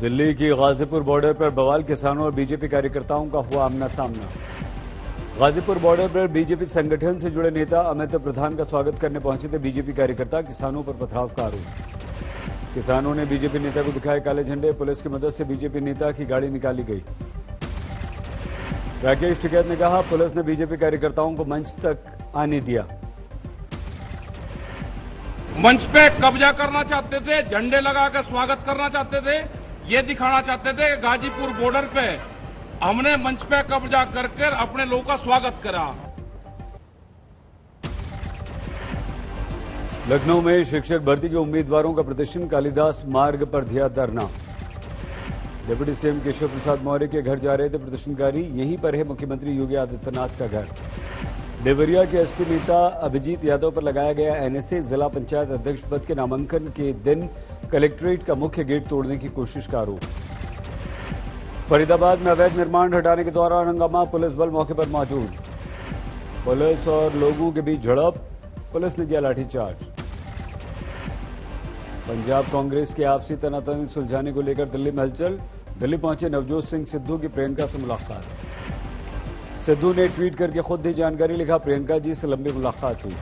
दिल्ली की गाजीपुर बॉर्डर पर बवाल, किसानों और बीजेपी कार्यकर्ताओं का हुआ आमना सामना। गाजीपुर बॉर्डर पर बीजेपी संगठन से जुड़े नेता अमित प्रधान का स्वागत करने पहुंचे थे बीजेपी कार्यकर्ता, किसानों पर पथराव का आरोप। किसानों ने बीजेपी नेता को दिखाए काले झंडे, पुलिस की मदद से बीजेपी नेता की गाड़ी निकाली गई। राकेश टिकैत ने कहा, पुलिस ने बीजेपी कार्यकर्ताओं को मंच तक आने दिया। मंच पे कब्जा करना चाहते थे, झंडे लगाकर स्वागत करना चाहते थे, ये दिखाना चाहते थे कि गाजीपुर बॉर्डर पे हमने मंच पे कब्जा करके अपने लोगों का स्वागत करा। लखनऊ में शिक्षक भर्ती के उम्मीदवारों का प्रदर्शन, कालिदास मार्ग पर दिया धरना। डिप्टी सीएम केशव प्रसाद मौर्य के घर जा रहे थे प्रदर्शनकारी, यहीं पर है मुख्यमंत्री योगी आदित्यनाथ का घर। देवरिया के एसपी नेता अभिजीत यादव पर लगाया गया एनएसए, जिला पंचायत अध्यक्ष पद के नामांकन के दिन कलेक्ट्रेट का मुख्य गेट तोड़ने की कोशिश का आरोप। फरीदाबाद में अवैध निर्माण हटाने के दौरान हंगामा, पुलिस बल मौके पर मौजूद। पुलिस और लोगों के बीच झड़प, पुलिस ने किया लाठीचार्ज। पंजाब कांग्रेस के आपसी तनातनी सुलझाने को लेकर दिल्ली में हलचल, दिल्ली पहुंचे नवजोत सिंह सिद्धू की प्रियंका से मुलाकात। सिद्धू ने ट्वीट करके खुद दी जानकारी, लिखा, प्रियंका जी से लंबी मुलाकात हुई।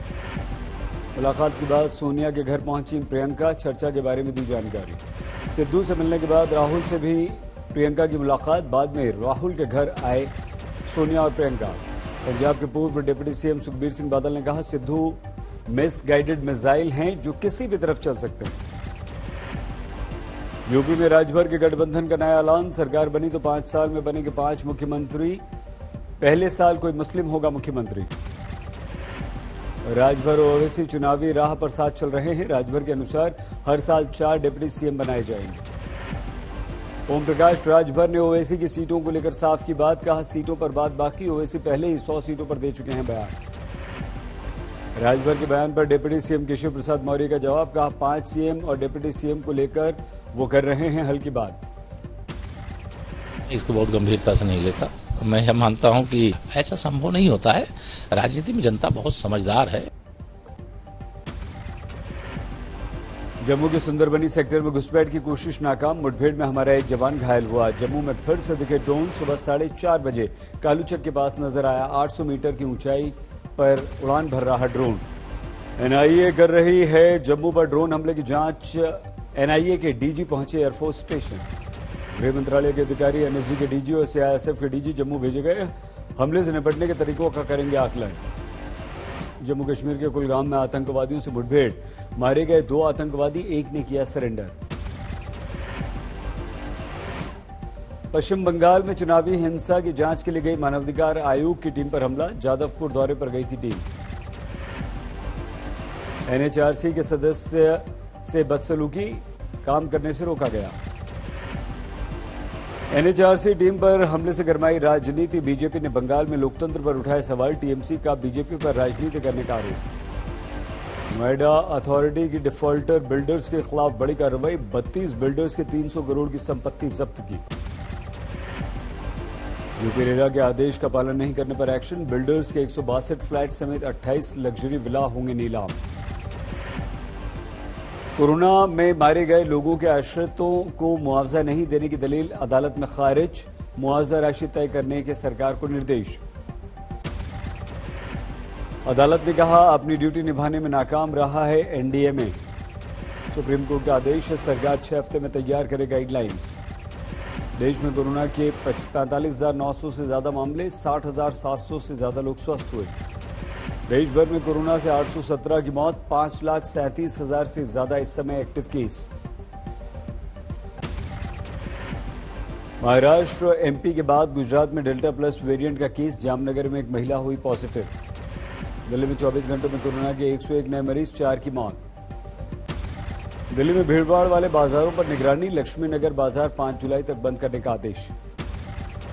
मुलाकात के बाद सोनिया के घर पहुंची प्रियंका, चर्चा के बारे में दी जानकारी। सिद्धू से मिलने के बाद राहुल से भी प्रियंका की मुलाकात, बाद में राहुल के घर आए सोनिया और प्रियंका। पंजाब के पूर्व डिप्टी सीएम सुखबीर सिंह बादल ने कहा, सिद्धू मिसगाइडेड मिसाइल हैं जो किसी भी तरफ चल सकते हैं। यूपी में राजभर के गठबंधन का नया ऐलान, सरकार बनी तो 5 साल में बनेंगे 5 मुख्यमंत्री, पहले साल कोई मुस्लिम होगा मुख्यमंत्री। राजभर और ओवैसी चुनावी राह पर साथ चल रहे हैं। राजभर के अनुसार हर साल 4 डिप्टी सीएम बनाए जाएंगे। ओम प्रकाश राजभर ने ओवैसी की सीटों को लेकर साफ की बात, कहा, सीटों पर बात बाकी, ओवैसी पहले ही 100 सीटों पर दे चुके हैं बयान। राजभर के बयान पर डिप्टी सीएम केशव प्रसाद मौर्य का जवाब, कहा, 5 सीएम और डिप्टी सीएम को लेकर वो कर रहे हैं हल की बात। इसको बहुत गंभीरता से नहीं लेता। मैं यह मानता हूं कि ऐसा संभव नहीं होता है। राजनीति में जनता बहुत समझदार है। जम्मू के सुंदरबनी सेक्टर में घुसपैठ की कोशिश नाकाम, मुठभेड़ में हमारा एक जवान घायल हुआ। जम्मू में फिर से दिखे ड्रोन, सुबह 4:30 बजे कालूचक के पास नजर आया। 800 मीटर की ऊंचाई पर उड़ान भर रहा ड्रोन। एनआईए कर रही है जम्मू पर ड्रोन हमले की जांच। एनआईए के डीजी पहुंचे एयरफोर्स स्टेशन। गृह मंत्रालय के अधिकारी, एनएसजी के डीजी और सीआईएसएफ के डीजी जम्मू भेजे गए। हमले से निपटने के तरीकों का करेंगे आकलन। जम्मू कश्मीर के कुलगाम में आतंकवादियों से मुठभेड़, मारे गए 2 आतंकवादी, एक ने किया सरेंडर। पश्चिम बंगाल में चुनावी हिंसा की जांच के लिए गई मानवाधिकार आयोग की टीम पर हमला, जादवपुर दौरे पर गई थी टीम। एनएचआरसी के सदस्य से बदसलूकी, काम करने से रोका गया। एनएचआरसी टीम पर हमले से गरमाई राजनीति, बीजेपी ने बंगाल में लोकतंत्र पर उठाए सवाल, टीएमसी का बीजेपी पर राजनीति करने का आरोप। नोएडा अथॉरिटी की डिफॉल्टर बिल्डर्स के खिलाफ बड़ी कार्रवाई, 32 बिल्डर्स के 300 करोड़ की संपत्ति जब्त की। यूपी रेरा के आदेश का पालन नहीं करने पर एक्शन, बिल्डर्स के 162 फ्लैट समेत 28 लग्जरी विला होंगे नीलाम। कोरोना में मारे गए लोगों के आश्रितों को मुआवजा नहीं देने की दलील अदालत में खारिज, मुआवजा राशि तय करने के सरकार को निर्देश। अदालत ने कहा, अपनी ड्यूटी निभाने में नाकाम रहा है एनडीएमए। सुप्रीम कोर्ट का आदेश है, सरकार 6 हफ्ते में तैयार करे गाइडलाइंस। देश में कोरोना के 45,900 से ज्यादा मामले, 60,700 से ज्यादा लोग स्वस्थ हुए। देश भर में कोरोना से 817 की मौत, 5,37,000 से ज्यादा इस समय एक्टिव केस। महाराष्ट्र और एमपी के बाद गुजरात में डेल्टा प्लस वेरिएंट का केस, जामनगर में एक महिला हुई पॉजिटिव। दिल्ली में 24 घंटों में कोरोना के 101 नए मरीज, 4 की मौत। दिल्ली में भीड़भाड़ वाले बाजारों पर निगरानी, लक्ष्मी नगर बाजार 5 जुलाई तक बंद करने का आदेश।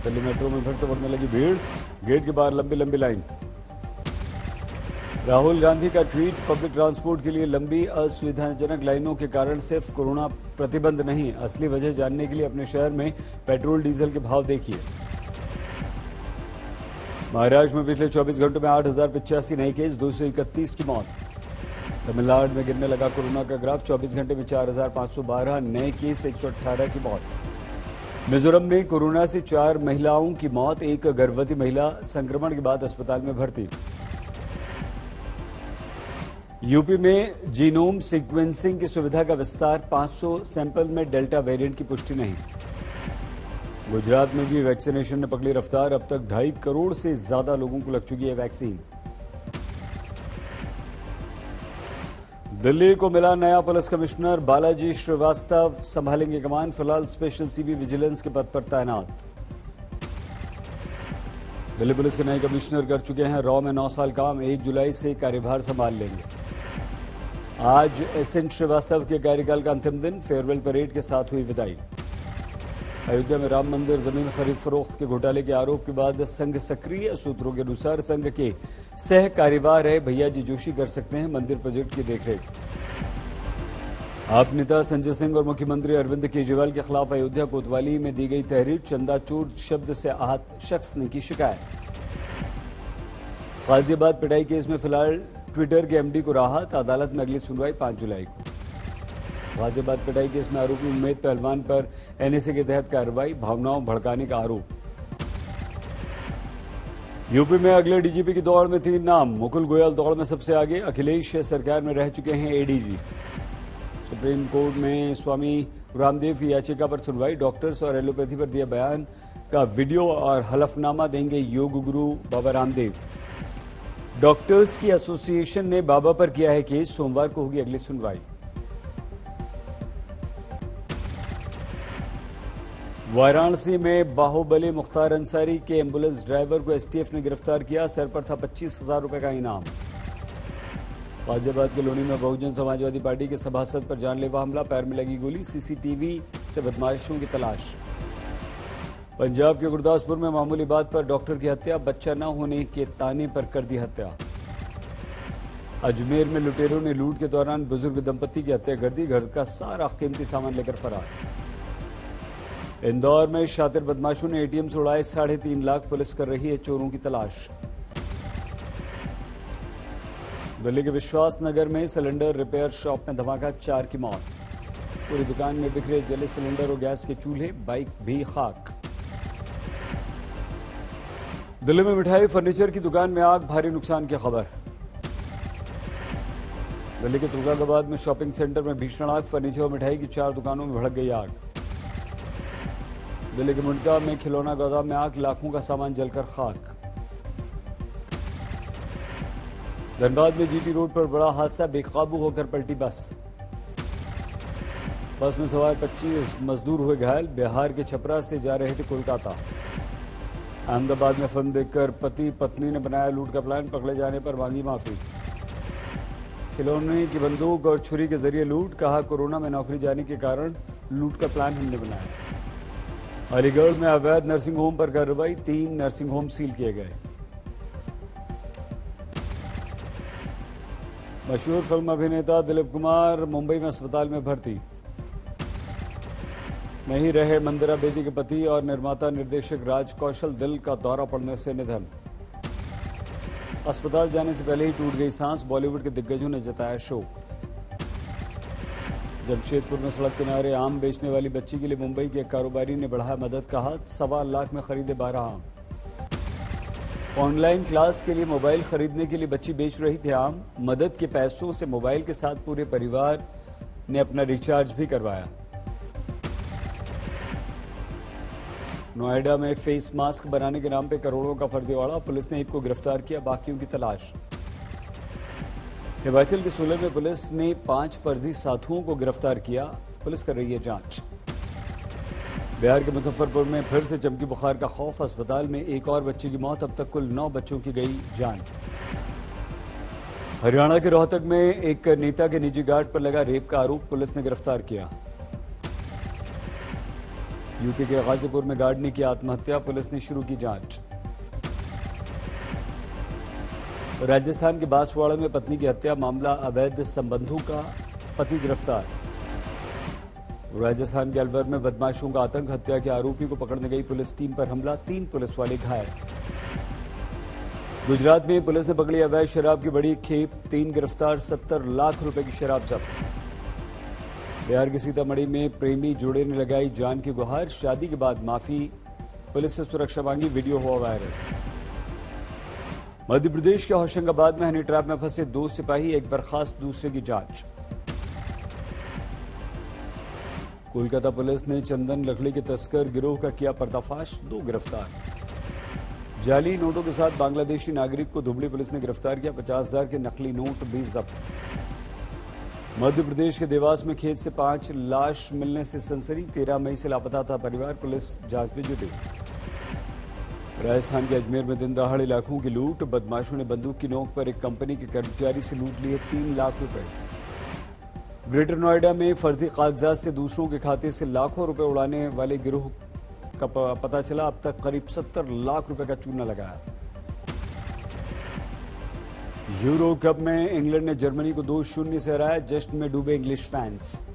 दिल्ली मेट्रो में फिर से बढ़ने लगी भीड़, गेट के बाहर लंबी लंबी लाइन। राहुल गांधी का ट्वीट, पब्लिक ट्रांसपोर्ट के लिए लंबी असुविधाजनक लाइनों के कारण सिर्फ कोरोना प्रतिबंध नहीं, असली वजह जानने के लिए अपने शहर में पेट्रोल डीजल के भाव देखिए। महाराष्ट्र में पिछले 24 घंटों में 8,085 नए केस, 231 की मौत। तमिलनाडु में गिरने लगा कोरोना का ग्राफ, 24 घंटे में 4,512 नए केस, 118 की मौत। मिजोरम में कोरोना से 4 महिलाओं की मौत, एक गर्भवती महिला संक्रमण के बाद अस्पताल में भर्ती। यूपी में जीनोम सीक्वेंसिंग की सुविधा का विस्तार, 500 सैंपल में डेल्टा वेरिएंट की पुष्टि नहीं। गुजरात में भी वैक्सीनेशन ने पकड़ी रफ्तार, अब तक 2.5 करोड़ से ज्यादा लोगों को लग चुकी है वैक्सीन। दिल्ली को मिला नया पुलिस कमिश्नर, बालाजी श्रीवास्तव संभालेंगे कमान, फिलहाल स्पेशल सीबी विजिलेंस के पद पर तैनात। दिल्ली पुलिस के नए कमिश्नर कर चुके हैं रॉ में 9 साल काम, 1 जुलाई से कार्यभार संभाल लेंगे। आज एसएन श्रीवास्तव के कार्यकाल का अंतिम दिन, फेयरवेल परेड के साथ हुई विदाई। अयोध्या में राम मंदिर जमीन खरीद फरोख्त के घोटाले के आरोप के बाद संघ सक्रिय, सूत्रों के अनुसार संघ के सह कार्यवाह रहे भैयाजी जोशी कर सकते हैं मंदिर प्रोजेक्ट की देखरेख। आप नेता संजय सिंह और मुख्यमंत्री अरविंद केजरीवाल के खिलाफ अयोध्या कोतवाली में दी गई तहरीर, चंदा चोर शब्द से आहत शख्स ने की शिकायत। गाजियाबाद पिटाई केस में फिलहाल ट्विटर के एमडी को राहत, अदालत में अगली सुनवाई 5 जुलाई को। गाजियाबाद पिटाई केस में आरोपी उम्मेद पहलवान पर एनएसए के तहत कार्रवाई, भावनाओं भड़काने का आरोप। यूपी में अगले डीजीपी की दौड़ में 3 नाम, मुकुल गोयल दौड़ में सबसे आगे, अखिलेश सरकार में रह चुके हैं एडीजी। सुप्रीम कोर्ट में स्वामी रामदेव की याचिका पर सुनवाई, डॉक्टर्स और एलोपैथी पर दिया बयान का वीडियो और हलफनामा देंगे योग गुरु बाबा रामदेव। डॉक्टर्स की एसोसिएशन ने बाबा पर किया है केस, सोमवार को होगी अगली सुनवाई। वाराणसी में बाहुबली मुख्तार अंसारी के एम्बुलेंस ड्राइवर को एसटीएफ ने गिरफ्तार किया, सर पर था 25,000 रुपए का इनाम। गाजियाबाद के लोनी में बहुजन समाजवादी पार्टी के सभासद पर जानलेवा हमला, पैर में लगी गोली, सीसीटीवी से बदमाशों की तलाश। पंजाब के गुरदासपुर में मामूली बात पर डॉक्टर की हत्या, बच्चा न होने के ताने पर कर दी हत्या। अजमेर में लुटेरों ने लूट के दौरान बुजुर्ग दंपति की हत्या कर दी, घर का सारा कीमती सामान लेकर फरार। इंदौर में शातिर बदमाशों ने एटीएम से उड़ाए 3.5 लाख, पुलिस कर रही है चोरों की तलाश। दिल्ली के विश्वास नगर में सिलेंडर रिपेयर शॉप में धमाका, 4 की मौत। पूरी दुकान में बिखरे जले सिलेंडर और गैस के चूल्हे, बाइक भी खाक। दिल्ली में मिठाई फर्नीचर की दुकान में आग, भारी नुकसान की खबर। दिल्ली के तुगलकाबाद में शॉपिंग सेंटर में भीषण आग, फर्नीचर और मिठाई की 4 दुकानों में भड़क गई आग। दिल्ली के मुंडका में खिलौना गोदाम में आग, लाखों का सामान जलकर खाक। धनबाद में जीटी रोड पर बड़ा हादसा, बेकाबू होकर पलटी बस। बस में सवार 25 मजदूर हुए घायल, बिहार के छपरा से जा रहे थे कोलकाता। अहमदाबाद में फिल्म देखकर पति पत्नी ने बनाया लूट का प्लान, पकड़े जाने पर मांगी माफी। खिलौने की बंदूक और छुरी के जरिए लूट, कहा कोरोना में नौकरी जाने के कारण लूट का प्लान हमने बनाया। अलीगढ़ में अवैध नर्सिंग होम पर कार्रवाई, 3 नर्सिंग होम सील किए गए। मशहूर फिल्म अभिनेता दिलीप कुमार मुंबई में अस्पताल में भर्ती। नहीं रहे मंदिरा बेदी के पति और निर्माता निर्देशक राज कौशल, दिल का दौरा पड़ने से निधन। अस्पताल जाने से पहले ही टूट गई सांस, बॉलीवुड के दिग्गजों ने जताया शोक। जमशेदपुर में सड़क किनारे आम बेचने वाली बच्ची के लिए मुंबई के एक कारोबारी ने बढ़ाया मदद का हाथ, 1.25 लाख में खरीदे 12 आम। ऑनलाइन क्लास के लिए मोबाइल खरीदने के लिए बच्ची बेच रही थी आम, मदद के पैसों से मोबाइल के साथ पूरे परिवार ने अपना रिचार्ज भी करवाया। नोएडा में फेस मास्क बनाने के नाम पे करोड़ों का फर्जीवाड़ा, पुलिस ने एक को गिरफ्तार किया, बाकियों की तलाश। हिमाचल के सोलन में पुलिस ने 5 फर्जी साधुओं को गिरफ्तार किया, पुलिस कर रही है जांच। बिहार के मुजफ्फरपुर में फिर से चमकी बुखार का खौफ, अस्पताल में एक और बच्चे की मौत, अब तक कुल 9 बच्चों की गई जान। हरियाणा के रोहतक में एक नेता के निजी गार्ड पर लगा रेप का आरोप, पुलिस ने गिरफ्तार किया। यूपी के गाजीपुर में गार्ड ने की आत्महत्या, पुलिस ने शुरू की जांच। राजस्थान के बांसवाड़ा में पत्नी की हत्या, मामला अवैध संबंधों का, पति गिरफ्तार। राजस्थान के अलवर में बदमाशों का आतंक, हत्या के आरोपी को पकड़ने गई पुलिस टीम पर हमला, 3 पुलिस वाले घायल। गुजरात में पुलिस ने पकड़ी अवैध शराब की बड़ी खेप, 3 गिरफ्तार, 70 लाख रुपए की शराब जब्त। बिहार के सीतामढ़ी में प्रेमी जोड़े ने लगाई जान की गुहार, शादी के बाद माफी, पुलिस से सुरक्षा मांगी, वीडियो हुआ वायरल। मध्य प्रदेश के होशंगाबाद में हनी ट्रैप में फंसे 2 सिपाही, एक बर्खास्त, दूसरे की जांच। कोलकाता पुलिस ने चंदन लकड़ी के तस्कर गिरोह का किया पर्दाफाश, 2 गिरफ्तार। जाली नोटों के साथ बांग्लादेशी नागरिक को धुबड़ी पुलिस ने गिरफ्तार किया, 50,000 के नकली नोट भी जब्त। मध्य प्रदेश के देवास में खेत से 5 लाश मिलने से सनसनी, 13 मई से लापता था परिवार, पुलिस जांच में जुटी। राजस्थान के अजमेर में दिन दहाड़े लाखों की लूट, बदमाशों ने बंदूक की नोक पर एक कंपनी के कर्मचारी से लूट लिए 3 लाख रुपए। ग्रेटर नोएडा में फर्जी कागजात से दूसरों के खाते से लाखों रुपए उड़ाने वाले गिरोह का पता चला, अब तक करीब 70 लाख रुपए का चूना लगाया। यूरो कप में इंग्लैंड ने जर्मनी को 2-0 से हराया, जश्न में डूबे इंग्लिश फैंस।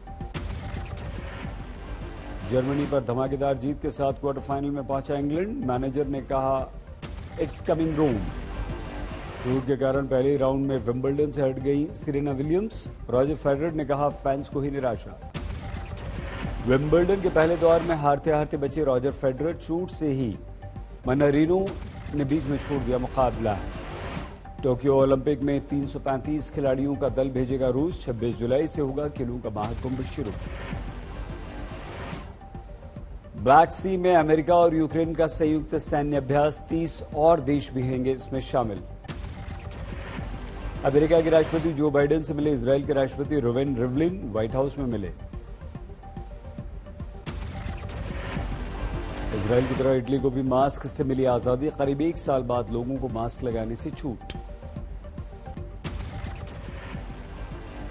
जर्मनी पर धमाकेदार जीत के साथ क्वार्टर फाइनल में पहुंचा इंग्लैंड, मैनेजर ने कहा इट्स कमिंग रूम। चोट के कारण पहले राउंड में विंबलडन से हट गई सेरेना विलियम्स, रॉजर फेडरर ने कहा फैंस को ही निराशा। विंबलडन के पहले दौर में हारते हारते बचे रॉजर फेडरर, चोट से ही मनरीनो ने बीच में छोड़ दिया मुकाबला। टोक्यो ओलंपिक में 335 खिलाड़ियों का दल भेजेगा रूस, 26 जुलाई से होगा खेलों का महाकुंभ शुरू। ब्लैक सी में अमेरिका और यूक्रेन का संयुक्त सैन्य अभ्यास, 30 और देश भी होंगे इसमें शामिल। अमेरिका के राष्ट्रपति जो बाइडेन से मिले इजरायल के राष्ट्रपति रुवेन रिवलिन, व्हाइट हाउस में मिले। इजरायल की तरह इटली को भी मास्क से मिली आजादी, करीब 1 साल बाद लोगों को मास्क लगाने से छूट।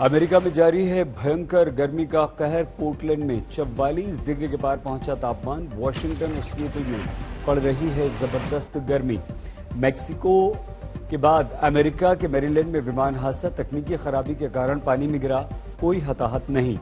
अमेरिका में जारी है भयंकर गर्मी का कहर, पोर्टलैंड में 44 डिग्री के पार पहुंचा तापमान, वॉशिंगटन और सिएटल में पड़ रही है जबरदस्त गर्मी। मैक्सिको के बाद अमेरिका के मैरीलैंड में विमान हादसा, तकनीकी खराबी के कारण पानी में गिरा, कोई हताहत नहीं।